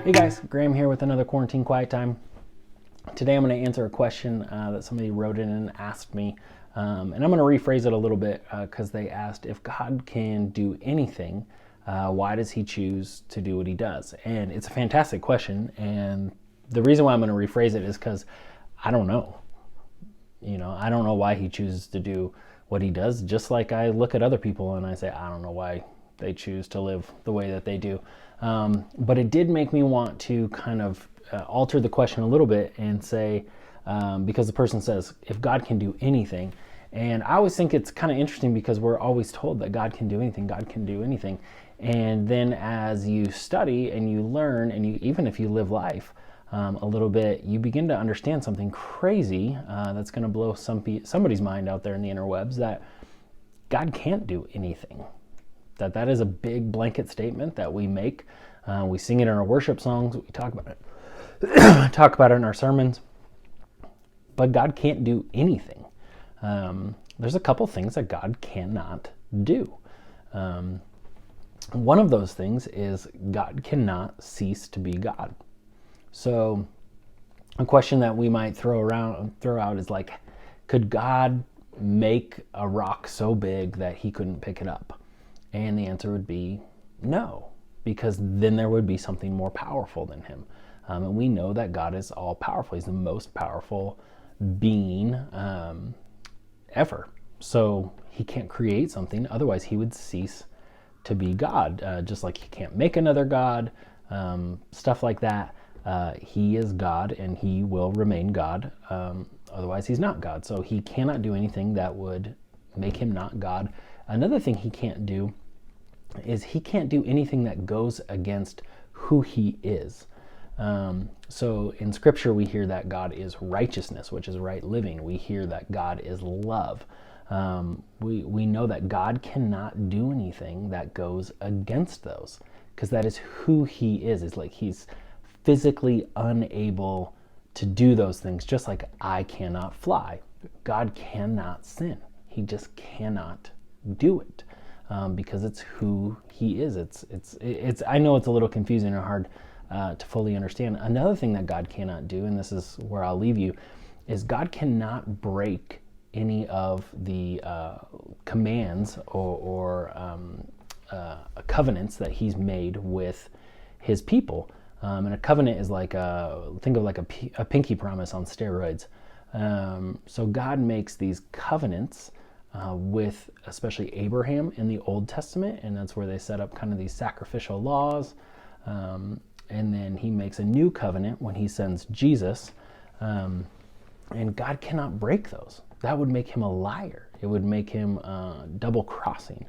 Hey guys, Graham here with another Quarantine Quiet Time. Today I'm going to answer a question that somebody wrote in and asked me, and I'm going to rephrase it a little bit because they asked if God can do anything, why does he choose to do what he does? And it's a fantastic question, and the reason why I'm going to rephrase it is because I don't know. I don't know why he chooses to do what he does, just like I look at other people and I say, I don't know why they choose to live the way that they do. But it did make me want to kind of alter the question a little bit and say, because the person says, if God can do anything, and I always think it's kind of interesting because we're always told that God can do anything, God can do anything. And then as you study and you learn, and even if you live life a little bit, you begin to understand something crazy that's going to blow somebody's mind out there in the interwebs, that God can't do anything. That is a big blanket statement that we make. We sing it in our worship songs. We talk about it. Talk about it in our sermons. But God can't do anything. There's a couple things that God cannot do. One of those things is God cannot cease to be God. So a question that we might throw out is like, could God make a rock so big that he couldn't pick it up? And the answer would be no, because then there would be something more powerful than him. And we know that God is all powerful. He's the most powerful being ever. So he can't create something, otherwise he would cease to be God. Just like he can't make another God, stuff like that. He is God and he will remain God. Otherwise he's not God. So he cannot do anything that would make him not God. Another thing he can't do is he can't do anything that goes against who he is. So in scripture we hear that God is righteousness, which is right living. We hear that God is love. We know that God cannot do anything that goes against those, because that is who he is. It's like he's physically unable to do those things, just like I cannot fly. God cannot sin. He just cannot do it. Because it's who he is. It's. I know it's a little confusing or hard to fully understand. Another thing that God cannot do, and this is where I'll leave you, is God cannot break any of the commands or covenants that he's made with his people. And a covenant is like think of like a pinky promise on steroids. So God makes these covenants with especially Abraham in the Old Testament, and that's where they set up kind of these sacrificial laws. And then he makes a new covenant when he sends Jesus, and God cannot break those. That would make him a liar. It would make him double crossing,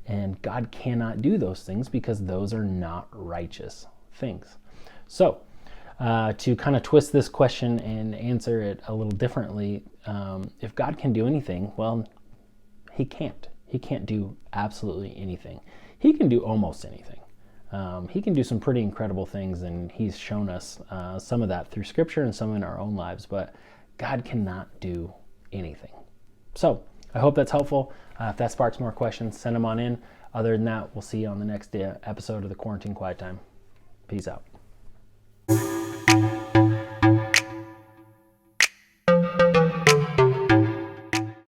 and God cannot do those things because those are not righteous things. So to kind of twist this question and answer it a little differently, if God can do anything, well, he can't. He can't do absolutely anything. He can do almost anything. He can do some pretty incredible things, and he's shown us some of that through scripture and some in our own lives, but God cannot do anything. So I hope that's helpful. If that sparks more questions, send them on in. Other than that, we'll see you on the next episode of the Quarantine Quiet Time. Peace out.